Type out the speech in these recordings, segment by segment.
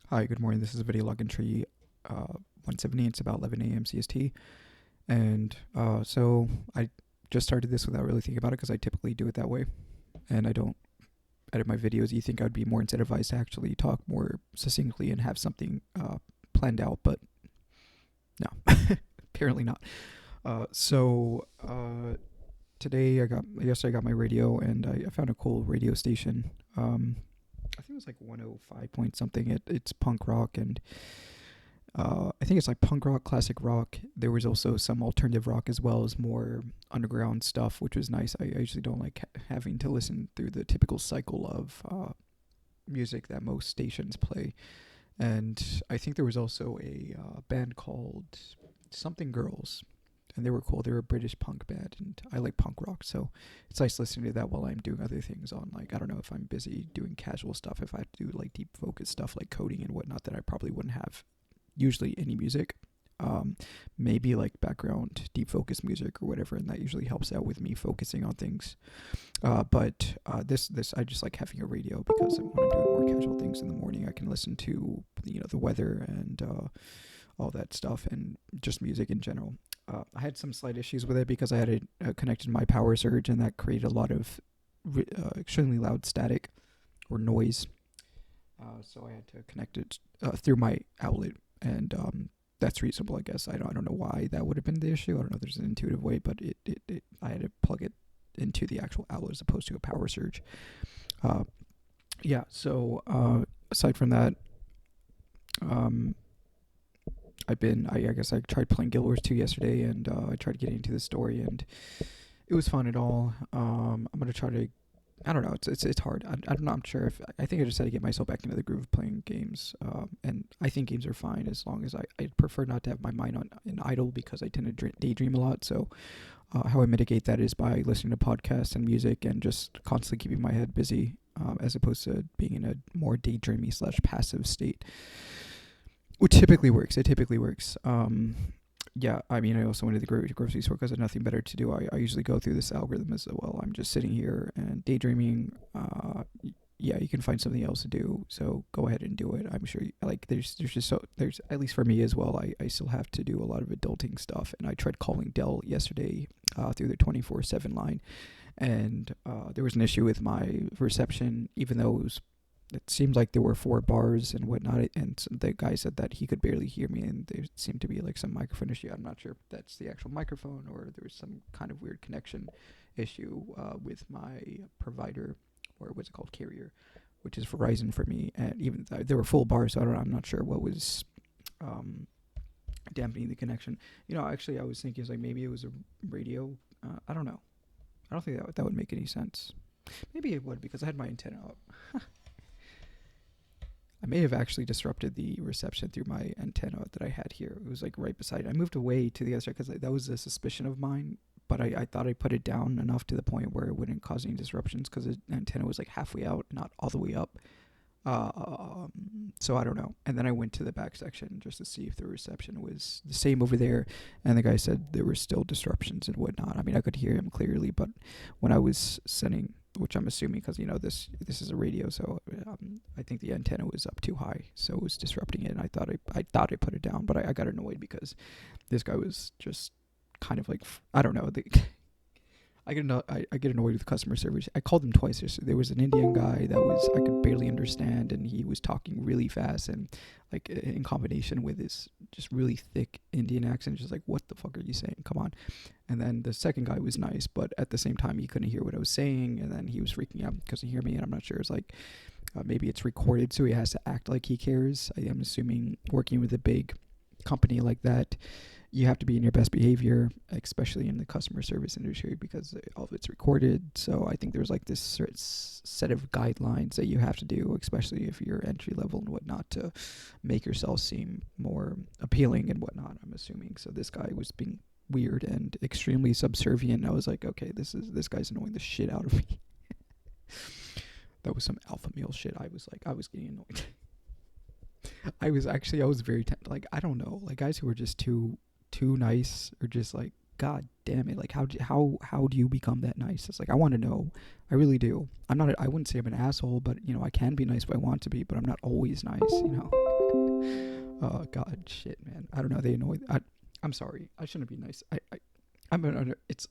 Hi, good morning. This is a video log entry 170. It's about 11 a.m. CST. And so I just started this without really thinking about it because I typically do it that way. And I don't edit my videos. You think I'd be more incentivized to actually talk more succinctly and have something planned out, but no, apparently not. Today yesterday I got my radio and I found a cool radio station. I think it was like 105 point something. It's punk rock and I think it's like punk rock, classic rock. There was also some alternative rock as well as more underground stuff, which was nice. I usually don't like having to listen through the typical cycle of music that most stations play. And I think there was also a band called Something Girls, and they were cool. They were a British punk band, and I like punk rock, so it's nice listening to that while I'm doing other things on, like, I don't know, if I'm busy doing casual stuff, if I have to do like deep focus stuff like coding and whatnot that I probably wouldn't have usually any music. Maybe like background deep focus music or whatever, and that usually helps out with me focusing on things. But this I just like having a radio because when I'm doing more casual things in the morning, I can listen to the weather and all that stuff and just music in general. I had some slight issues with it because I had it connected to my power surge, and that created a lot of extremely loud static or noise. So I had to connect it through my outlet, and that's reasonable, I guess. I don't know why that would have been the issue. I don't know if there's an intuitive way, but I had to plug it into the actual outlet as opposed to a power surge. Uh, yeah. So aside from that, um, I guess I tried playing Guild Wars 2 yesterday, and I tried getting into the story, and it was fun at all. I'm gonna try to. I don't know. It's hard. I'm not sure if I think I just had to get myself back into the groove of playing games. And I think games are fine as long as I prefer not to have my mind on in idle because I tend to daydream a lot. So how I mitigate that is by listening to podcasts and music and just constantly keeping my head busy, as opposed to being in a more daydreamy slash passive state, which typically works. It typically works. Yeah, I mean, I also went to the grocery store because I had nothing better to do. I usually go through this algorithm as well. I'm just sitting here and daydreaming. Yeah, you can find something else to do, so go ahead and do it. I'm sure, there's just there's, at least for me as well, I still have to do a lot of adulting stuff. And I tried calling Dell yesterday through the 24/7 line, and there was an issue with my reception, even though it seemed like there were 4 bars and whatnot, and the guy said that he could barely hear me, and there seemed to be like some microphone issue. I'm not sure if that's the actual microphone or there was some kind of weird connection issue with my provider, or what's it called, carrier, which is Verizon for me. And even there were full bars, so I'm not sure what was um, dampening the connection. Actually, I was thinking like maybe it was a radio. I don't know. I don't think that would make any sense. Maybe it would because I had my antenna up. I may have actually disrupted the reception through my antenna that I had here. It was like right beside it. I moved away to the other side because that was a suspicion of mine, but I thought I put it down enough to the point where it wouldn't cause any disruptions because the antenna was like halfway out, not all the way up. So I don't know. And then I went to the back section just to see if the reception was the same over there. And the guy said there were still disruptions and whatnot. I mean, I could hear him clearly, but when I was sending, which I'm assuming because this is a radio, so I think the antenna was up too high, so it was disrupting it. And I thought I put it down, but I got annoyed because this guy was just kind of like, I don't know. I get annoyed with customer service. I called them twice. There was an Indian guy that was I could barely understand, and he was talking really fast, and like in combination with his just really thick Indian accent, just like, what the fuck are you saying? Come on. And then the second guy was nice, but at the same time he couldn't hear what I was saying, and then he was freaking out because he hear me, and I'm not sure. It's like maybe it's recorded, so he has to act like he cares. I am assuming working with a big company like that, you have to be in your best behavior, especially in the customer service industry, because all of it's recorded. So I think there's like this set of guidelines that you have to do, especially if you're entry level and whatnot, to make yourself seem more appealing and whatnot, I'm assuming. So this guy was being weird and extremely subservient. I was like, okay, this guy's annoying the shit out of me. That was some alpha male shit. I was getting annoyed. I was very tempted. Like, I don't know, like guys who are just too nice or just like God damn it, like how do you become that nice? It's like I want to know. I really do. I wouldn't say I'm an asshole, but I can be nice if I want to be, but I'm not always nice. Oh God, shit, man. I don't know. They annoy. I'm sorry. I shouldn't be nice. It's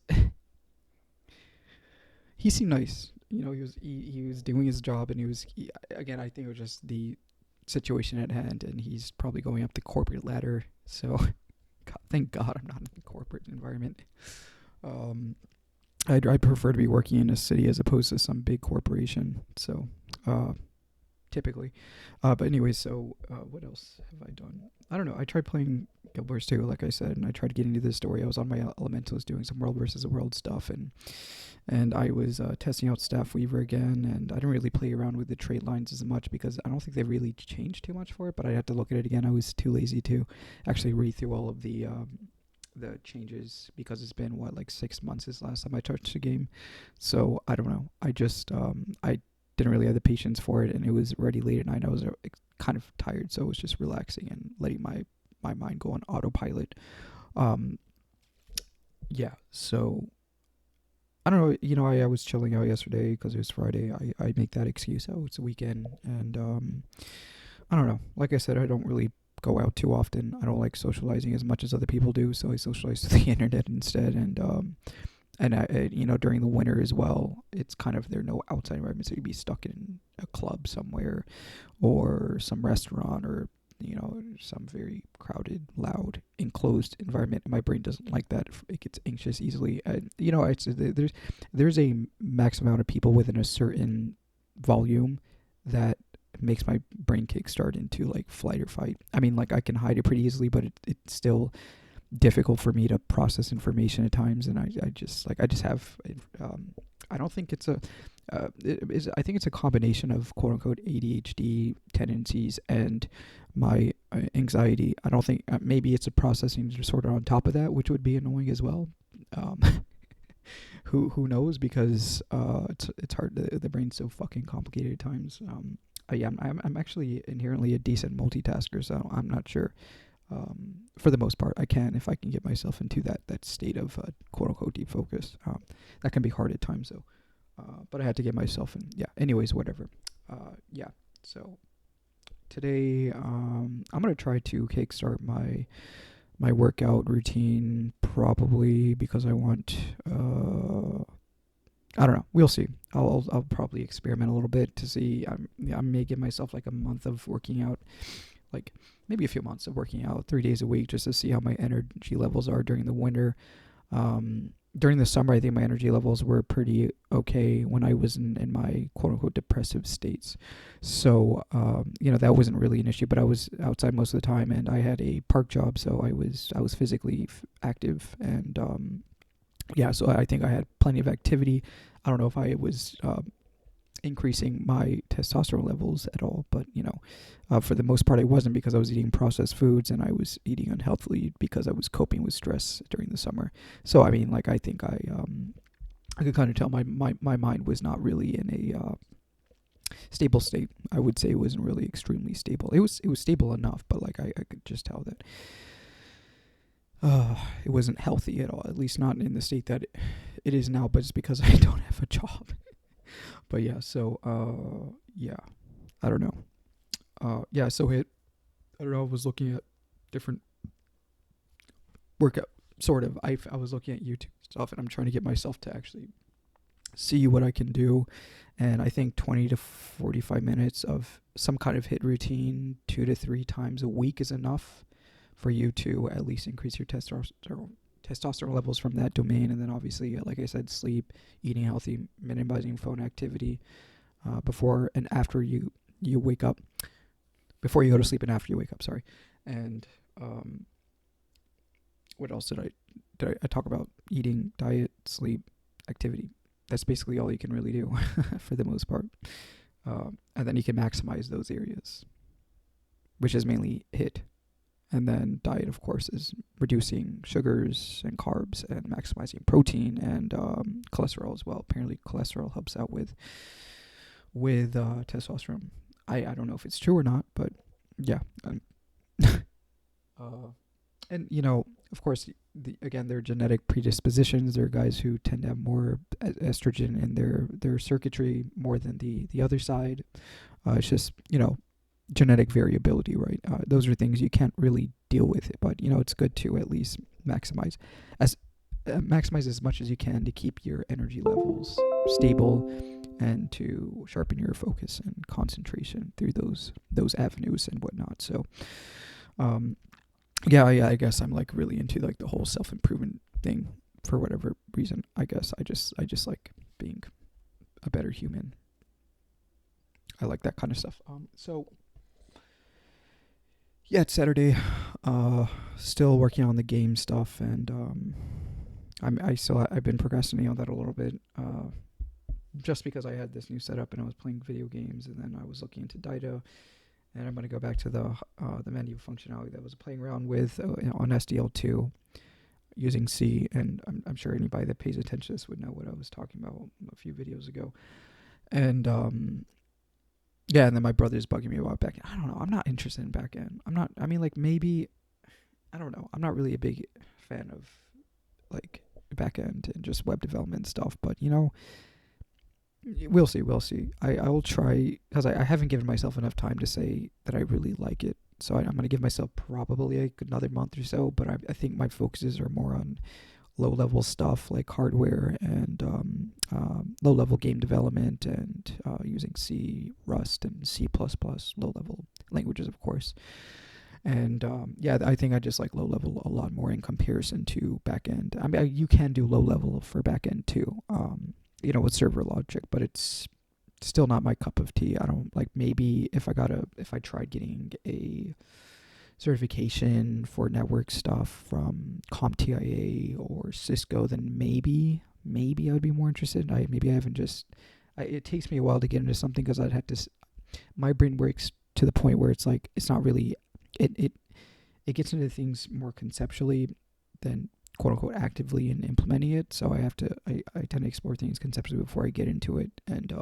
he seemed nice. He was doing his job, and again. I think it was just the situation at hand, and he's probably going up the corporate ladder. So, God, thank God I'm not in the corporate environment. Um, I'd prefer to be working in a city as opposed to some big corporation. So, typically. But anyway, so what else have I done? I don't know. I tried playing Guild Wars 2, like I said, and I tried getting into this story. I was on my Elementals doing some World versus World stuff, and I was testing out Staff Weaver again, and I didn't really play around with the trait lines as much because I don't think they really changed too much for it, but I had to look at it again. I was too lazy to actually read through all of the changes because it's been, like 6 months since last time I touched the game. So, I don't know. I just, I didn't really have the patience for it, and it was already late at night. I was kind of tired, so I was just relaxing and letting my mind go on autopilot. Um, yeah, so I don't know. I was chilling out yesterday because it was Friday. I make that excuse. Oh, it's a weekend, and I don't know. Like I said, I don't really go out too often. I don't like socializing as much as other people do, so I socialize through the internet instead. And during the winter as well, it's kind of, there are no outside environments, so you'd be stuck in a club somewhere or some restaurant or some very crowded, loud, enclosed environment. And my brain doesn't like that. It gets anxious easily. And there's a max amount of people within a certain volume that makes my brain kickstart into like flight or fight. I mean, like I can hide it pretty easily, but it's still difficult for me to process information at times, and I just have I don't think it's I think it's a combination of quote unquote ADHD tendencies and my anxiety. I don't think maybe it's a processing disorder on top of that, which would be annoying as well. um, who knows, because it's hard. The brain's so fucking complicated at times. I'm actually inherently a decent multitasker, so I'm not sure. For the most part, I can, if I can get myself into that state of quote unquote deep focus. That can be hard at times, though. But I had to get myself in. Yeah. Anyways, whatever. Yeah. So today, I'm gonna try to kickstart my workout routine, probably because I want. I don't know. We'll see. I'll probably experiment a little bit to see. I may give myself like a month of working out, like maybe a few months of working out 3 days a week, just to see how my energy levels are during the winter. During the summer, I think my energy levels were pretty okay when I was in my quote unquote depressive states. So, that wasn't really an issue, but I was outside most of the time, and I had a park job, so I was physically active, and yeah, so I think I had plenty of activity. I don't know if I was increasing my testosterone levels at all, but for the most part I wasn't, because I was eating processed foods and I was eating unhealthily because I was coping with stress during the summer. So I mean, like, I think I could kind of tell my mind was not really in a stable state. I would say it wasn't really extremely stable. It was stable enough, but like I could just tell that it wasn't healthy at all, at least not in the state that it is now, but it's because I don't have a job. But yeah, so yeah, I don't know. Yeah, so I don't know, I was looking at different workout, sort of. I was looking at YouTube stuff, and I'm trying to get myself to actually see what I can do. And I think 20 to 45 minutes of some kind of hit routine 2 to 3 times a week is enough for you to at least increase your testosterone levels from that domain. And then obviously, like I said, sleep, eating healthy, minimizing phone activity before and after you wake up, before you go to sleep and after you wake up, sorry. And what else did I talk about? Eating, diet, sleep, activity. That's basically all you can really do for the most part. And then you can maximize those areas, which is mainly HIIT. And then diet, of course, is reducing sugars and carbs and maximizing protein and cholesterol as well. Apparently, cholesterol helps out with testosterone. I don't know if it's true or not, but yeah. And of course, again, their genetic predispositions. There are guys who tend to have more estrogen in their circuitry more than the other side. It's just, genetic variability, right? Those are things you can't really deal with, but it's good to at least as maximize as much as you can to keep your energy levels stable and to sharpen your focus and concentration through those avenues and whatnot. So, yeah, I guess I'm like really into like the whole self-improvement thing for whatever reason. I guess I just like being a better human. I like that kind of stuff. So yeah, it's Saturday. Still working on the game stuff, and I've been procrastinating on that a little bit. Just because I had this new setup and I was playing video games, and then I was looking into Dida, and I'm going to go back to the menu functionality that I was playing around with on SDL2 using C, and I'm sure anybody that pays attention to this would know what I was talking about a few videos ago. And yeah, and then my brother's bugging me about backend. I don't know. I'm not interested in backend. Maybe, I don't know. I'm not really a big fan of like backend and just web development stuff, but we'll see. I will try, because I haven't given myself enough time to say that I really like it. So I'm going to give myself probably like another month or so, but I think my focuses are more on low-level stuff like hardware and low-level game development and using C, Rust, and C++, low-level languages, of course. And yeah, I think I just like low-level a lot more in comparison to backend. I mean, you can do low-level for backend too, with server logic, but it's still not my cup of tea. I don't like, maybe if I tried getting a certification for network stuff from CompTIA or Cisco, then maybe I would be more interested. It takes me a while to get into something because I'd have to, my brain works to the point where it's like, it's not really, it gets into things more conceptually than quote unquote actively in implementing it. So I tend to explore things conceptually before I get into it. And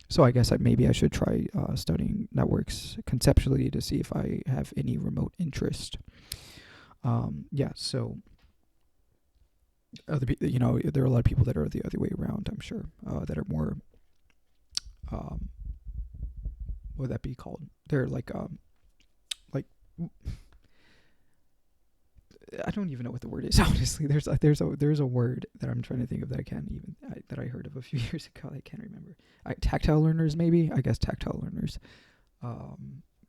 so I guess maybe I should try studying networks conceptually to see if I have any remote interest. Yeah, so there are a lot of people that are the other way around, I'm sure, that are more, what would that be called? They're like I don't even know what the word is, honestly. There's a word that I'm trying to think of that that I heard of a few years ago. I can't remember. Tactile learners, maybe. I guess tactile learners.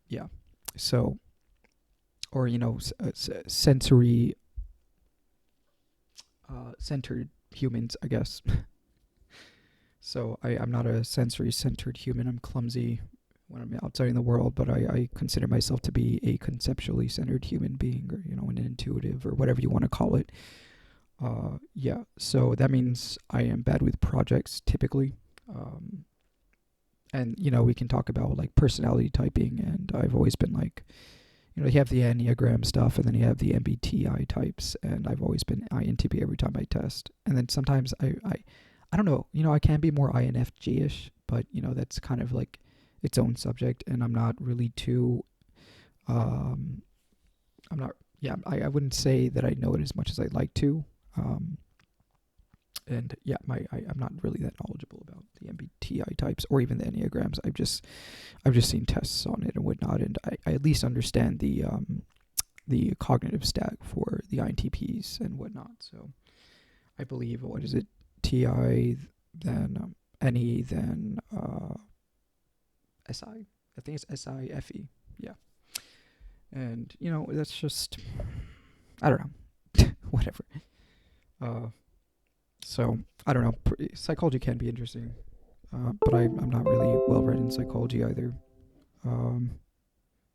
Yeah. So, or sensory centered humans, I guess. So I'm not a sensory centered human. I'm clumsy when I'm outside in the world, but I consider myself to be a conceptually centered human being, or an intuitive, or whatever you want to call it. Yeah, so that means I am bad with projects typically, and we can talk about like personality typing, and I've always been like, you have the Enneagram stuff, and then you have the MBTI types, and I've always been INTP every time I test, and then sometimes I don't know, I can be more INFJ-ish, but that's kind of like its own subject, and I'm not really too, I wouldn't say that I know it as much as I'd like to, and yeah, I'm not really that knowledgeable about the MBTI types or even the Enneagrams. I've just seen tests on it and whatnot, and I at least understand the cognitive stack for the INTPs and whatnot. So I believe, what is it, TI, then NE, then SI. I think it's SIFE. Yeah. And, that's just, I don't know. Whatever. So, I don't know. Psychology can be interesting. But I'm not really well read in psychology either.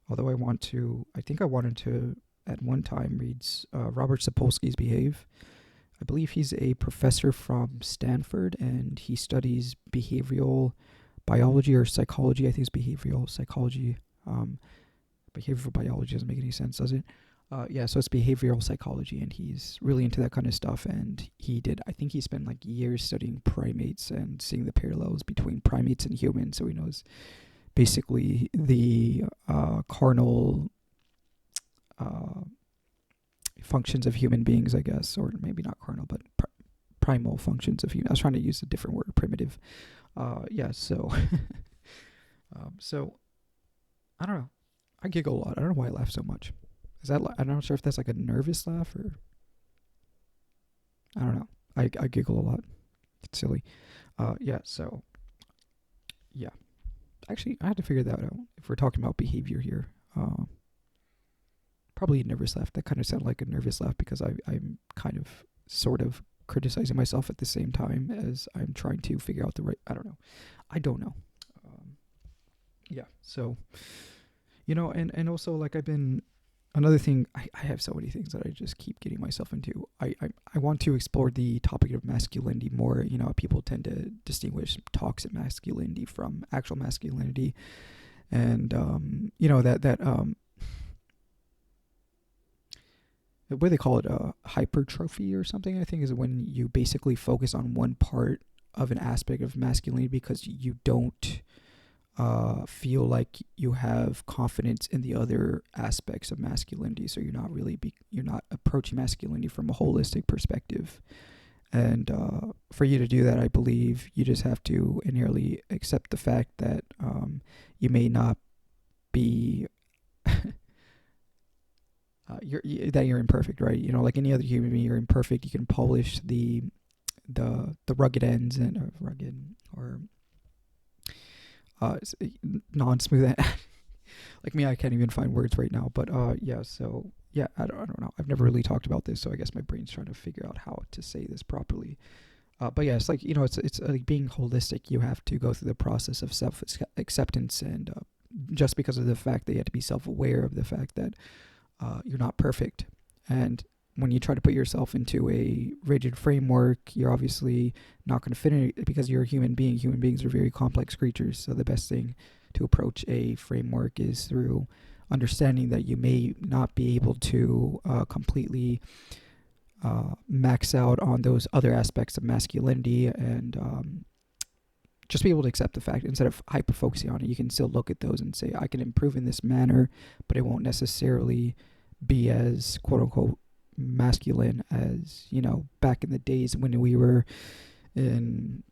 Although I think I wanted to, at one time, read Robert Sapolsky's Behave. I believe he's a professor from Stanford, and he studies behavioral biology or psychology. I think it's behavioral psychology. Behavioral biology doesn't make any sense, does it? Yeah, so it's behavioral psychology, and he's really into that kind of stuff. And I think he spent like years studying primates and seeing the parallels between primates and humans. So he knows basically the carnal functions of human beings, I guess, or maybe not carnal, but primal functions of human. I was trying to use a different word, primitive. Yeah. So, so I don't know. I giggle a lot. I don't know why I laugh so much. Is that? I'm not sure if that's like a nervous laugh or I don't know. I giggle a lot. It's silly. Yeah. So yeah. Actually, I had to figure that out. If we're talking about behavior here, probably a nervous laugh. That kind of sounded like a nervous laugh because I'm kind of sort of criticizing myself at the same time as I'm trying to figure out the right. I don't know. I don't know. Yeah. So, and also like I've been another thing. I have so many things that I just keep getting myself into. I want to explore the topic of masculinity more. People tend to distinguish toxic masculinity from actual masculinity, and that what they call it, hypertrophy or something, I think, is when you basically focus on one part of an aspect of masculinity because you don't feel like you have confidence in the other aspects of masculinity. So you're not approaching masculinity from a holistic perspective. And for you to do that, I believe you just have to inherently accept the fact that you may not be that you're imperfect, right? Like any other human being, you're imperfect. You can polish the rugged ends and rugged or non-smooth. Like me, I can't even find words right now. But yeah. So yeah, I don't know. I've never really talked about this, so I guess my brain's trying to figure out how to say this properly. But yeah, it's like it's like being holistic. You have to go through the process of self acceptance, and just because of the fact that you have to be self-aware of the fact that you're not perfect. And when you try to put yourself into a rigid framework, you're obviously not going to fit in it because you're a human being. Human beings are very complex creatures. So the best thing to approach a framework is through understanding that you may not be able to completely max out on those other aspects of masculinity, and just be able to accept the fact instead of hyper focusing on it. You can still look at those and say, I can improve in this manner, but it won't necessarily be as quote unquote masculine as back in the days when we were in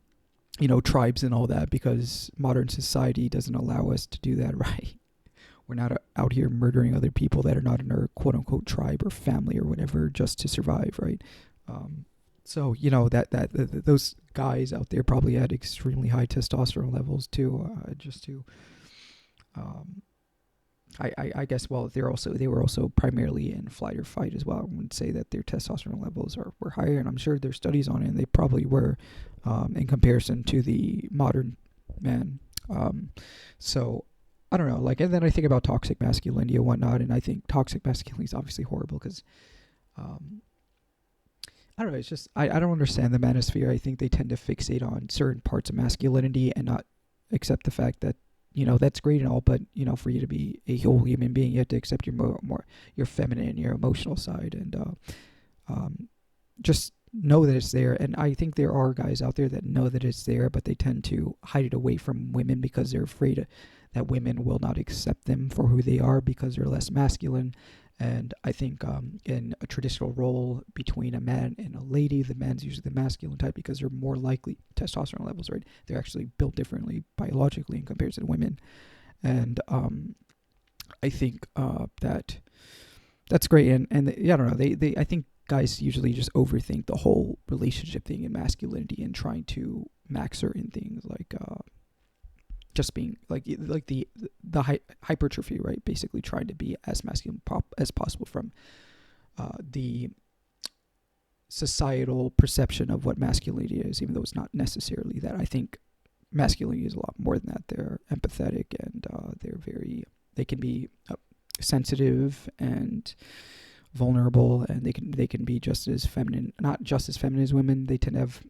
tribes and all that, because modern society doesn't allow us to do that. Right, we're not out here murdering other people that are not in our quote unquote tribe or family or whatever just to survive, right? So those guys out there probably had extremely high testosterone levels too. I guess they were also primarily in flight or fight as well. I wouldn't say that their testosterone levels were higher, and I'm sure there's studies on it, and they probably were in comparison to the modern man. So I don't know. Like, and then I think about toxic masculinity and whatnot, and I think toxic masculinity is obviously horrible because. I don't know, it's just, I don't understand the manosphere. I think they tend to fixate on certain parts of masculinity and not accept the fact that, that's great and all, but, for you to be a whole human being, you have to accept your your feminine and your emotional side, and just know that it's there. And I think there are guys out there that know that it's there, but they tend to hide it away from women because they're afraid that women will not accept them for who they are because they're less masculine. And I think in a traditional role between a man and a lady, the man's usually the masculine type because they're more likely testosterone levels, right? They're actually built differently biologically in comparison to women. And I think that's great. And yeah, I don't know. I think guys usually just overthink the whole relationship thing in masculinity and trying to max certain things like just being like the hypertrophy, right? Basically trying to be as masculine as possible from the societal perception of what masculinity is, even though it's not necessarily that. I think masculinity is a lot more than that. They're empathetic, and they can be sensitive and vulnerable, and they can be just as feminine, not just as feminine as women. They tend to have,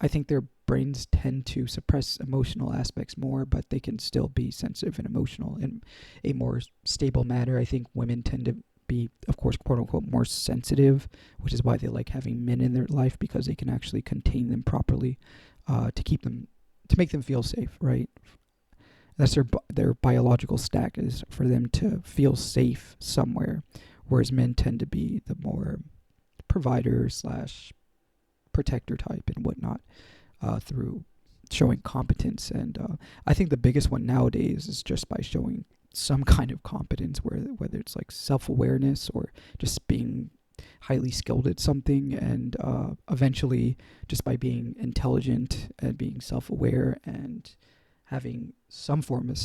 I think their brains tend to suppress emotional aspects more, but they can still be sensitive and emotional in a more stable manner. I think women tend to be, of course, quote unquote, more sensitive, which is why they like having men in their life, because they can actually contain them properly, to make them feel safe, right? That's their biological stack, is for them to feel safe somewhere. whereas men tend to be the more provider slash protector type and whatnot, through showing competence. And I think the biggest one nowadays is just by showing some kind of competence, whether it's like self-awareness or just being highly skilled at something, and eventually just by being intelligent and being self-aware and having some form of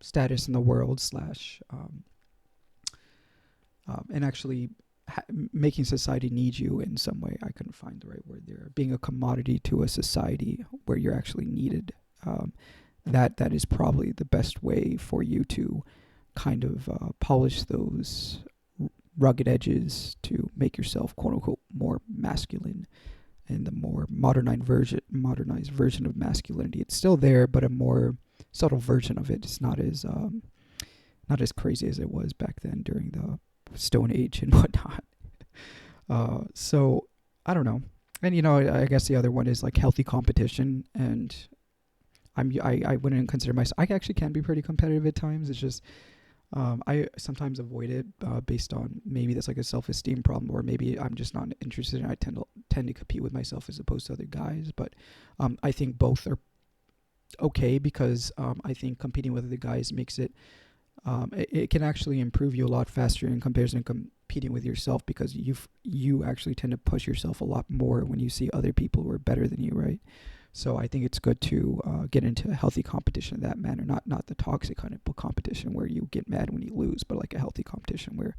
status in the world, slash and actually making society need you in some way. I couldn't find the right word there. Being a commodity to a society where you're actually needed. That is probably the best way for you to kind of polish those rugged edges to make yourself, quote unquote, more masculine, and the more modernized version of masculinity. It's still there, but a more subtle version of it. It's not as crazy as it was back then during the Stone Age and whatnot. So I don't know. And I guess the other one is like healthy competition, and I wouldn't consider myself. I actually can be pretty competitive at times. It's just I sometimes avoid it based on maybe that's like a self-esteem problem, or maybe I'm just not interested in it. I tend to compete with myself as opposed to other guys. But I think both are okay, because I think competing with other guys makes it it can actually improve you a lot faster in comparison to competing with yourself, because you actually tend to push yourself a lot more when you see other people who are better than you, right? So I think it's good to get into a healthy competition in that manner, not the toxic kind of competition where you get mad when you lose, but like a healthy competition where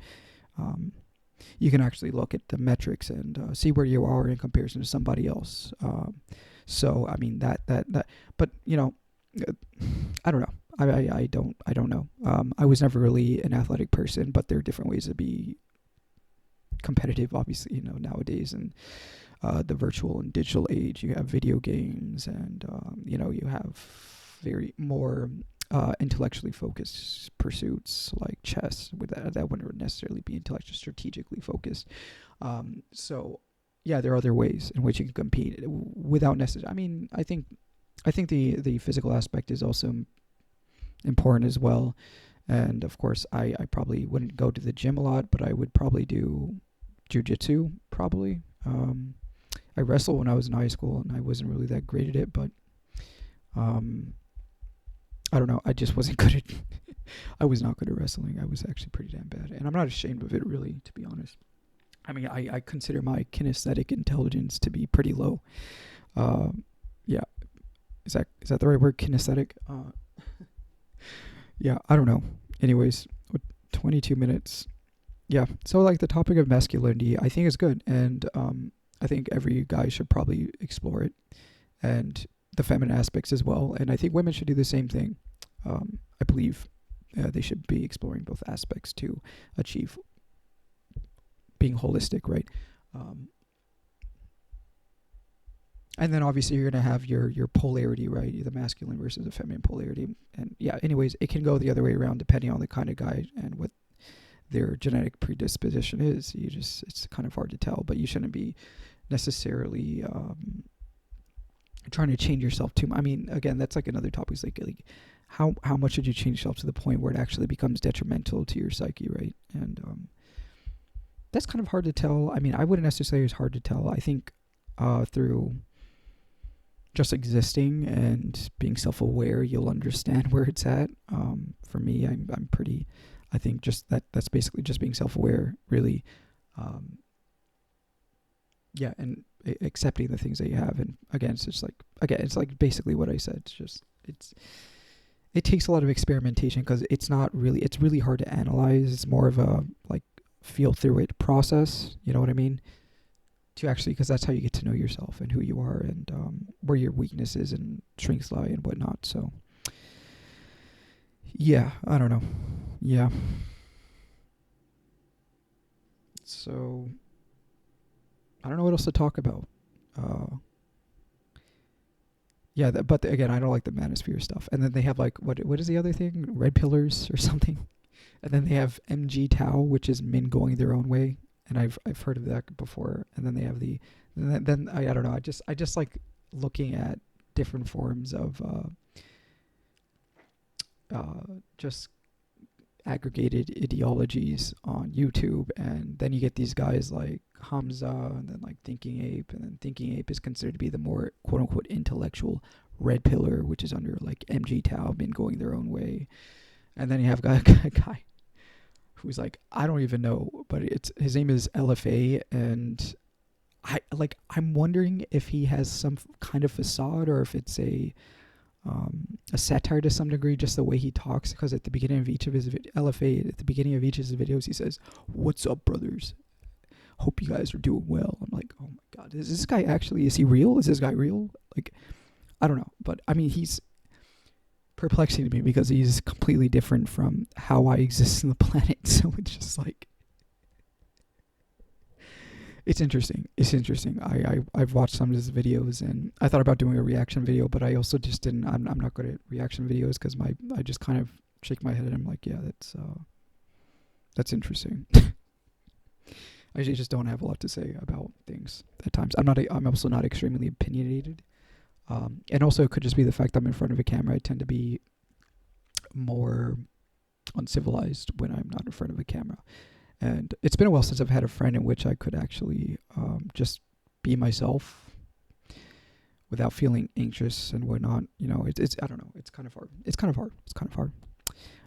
you can actually look at the metrics and see where you are in comparison to somebody else. So I mean that, but I don't know. I don't know. I was never really an athletic person, but there are different ways to be competitive, obviously, nowadays. And the virtual and digital age, you have video games, and you have very more intellectually focused pursuits like chess. With that wouldn't necessarily be intellectually strategically focused. So yeah, there are other ways in which you can compete without necessarily. I mean, I think the physical aspect is also important as well. And of course, I probably wouldn't go to the gym a lot, but I would probably do jujitsu, probably. I wrestled when I was in high school, and I wasn't really that great at it, but I don't know. I just wasn't good at I was not good at wrestling. I was actually pretty damn bad, and I'm not ashamed of it, really, to be honest. I mean, I consider my kinesthetic intelligence to be pretty low. Yeah, is that the right word, kinesthetic? Yeah, I don't know. Anyways, 22 minutes. Yeah, so like the topic of masculinity, I think is good, and I think every guy should probably explore it, and the feminine aspects as well. And I think women should do the same thing. I believe they should be exploring both aspects to achieve being holistic, right? And then obviously you're going to have your polarity, right? The masculine versus the feminine polarity. And yeah, anyways, it can go the other way around depending on the kind of guy and what their genetic predisposition is. It's kind of hard to tell, but you shouldn't be necessarily trying to change yourself too much. I mean, again, that's like another topic. It's like how much should you change yourself to the point where it actually becomes detrimental to your psyche, right? And that's kind of hard to tell. I mean, I wouldn't necessarily say it's hard to tell. I think through just existing and being self-aware, you'll understand where it's at. For me, I'm pretty. I think just that's basically just being self-aware, really. Yeah, and accepting the things that you have, and it's like basically what I said. It takes a lot of experimentation, because it's really hard to analyze. It's more of a like feel through it process. You know what I mean? To actually, because that's how you get to know yourself and who you are, and where your weaknesses and strengths lie and whatnot. So yeah, I don't know. Yeah. So I don't know what else to talk about. Yeah, but again, I don't like the manosphere stuff. And then they have like what is the other thing? Red pillars or something. And then they have MG Tau, which is men going their own way. And I've heard of that before. And then they have then I don't know. I just like looking at different forms of just aggregated ideologies on YouTube, and then you get these guys like Hamza, and then like Thinking Ape, and then Thinking Ape is considered to be the more quote unquote intellectual red pillar, which is under like MG Taub and going their own way. And then you have a guy who's like, I don't even know, but it's his name is LFA, and I'm wondering if he has some kind of facade or if it's a satire to some degree, just the way he talks. Because at the beginning of each of his LFA, at the beginning of each of his videos, he says, "What's up, brothers? Hope you guys are doing well." I'm like, oh my god, is this guy actually? Is he real? Is this guy real? Like, I don't know, but I mean, he's perplexing to me because he's completely different from how I exist on the planet. So it's just like, it's interesting. It's interesting. I've watched some of his videos, and I thought about doing a reaction video, but I also just didn't. I'm not good at reaction videos because I just kind of shake my head and I'm like, yeah, that's interesting. I just don't have a lot to say about things at times. I'm also not extremely opinionated. And also it could just be the fact I'm in front of a camera. I tend to be more uncivilized when I'm not in front of a camera. And it's been a while since I've had a friend in which I could actually just be myself without feeling anxious and whatnot. You know, it's I don't know. It's kind of hard. It's kind of hard.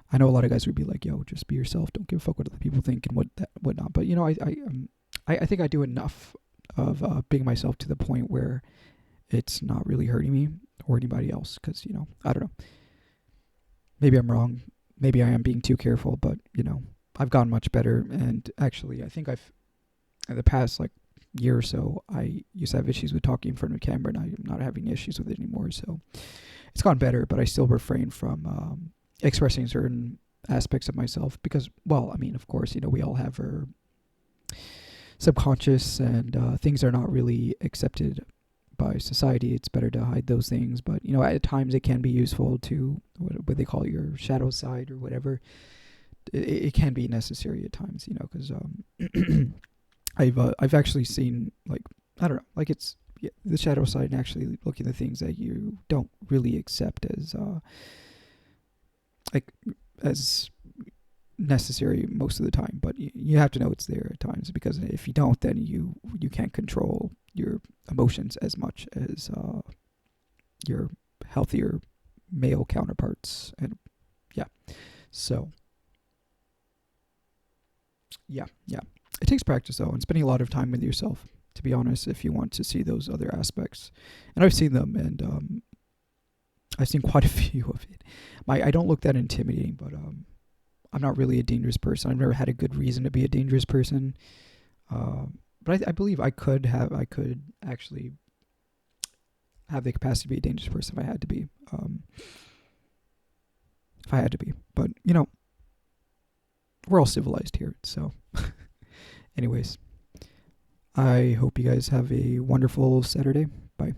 I know a lot of guys would be like, "Yo, just be yourself. Don't give a fuck what other people think and whatnot." But you know, I think I do enough of being myself to the point where it's not really hurting me or anybody else. Because you know, I don't know. Maybe I'm wrong. Maybe I am being too careful. But you know, I've gotten much better. And actually, I think in the past like year or so, I used to have issues with talking in front of a camera, and I'm not having issues with it anymore. So it's gotten better. But I still refrain from expressing certain aspects of myself because, well, I mean, of course, you know, we all have our subconscious and things are not really accepted by society. It's better to hide those things, but you know, at times it can be useful to what they call your shadow side or whatever. It can be necessary at times, you know, because I've actually seen, like, I don't know, like it's the shadow side and actually looking at the things that you don't really accept as necessary most of the time, but you have to know it's there at times, because if you don't, then you can't control your emotions as much as your healthier male counterparts. And yeah, so yeah, it takes practice though, and spending a lot of time with yourself, to be honest, if you want to see those other aspects. And I've seen them, and I've seen quite a few of it. I don't look that intimidating, but I'm not really a dangerous person. I've never had a good reason to be a dangerous person. But I believe I could actually have the capacity to be a dangerous person if I had to be. But you know, we're all civilized here. So, anyways, I hope you guys have a wonderful Saturday. Bye.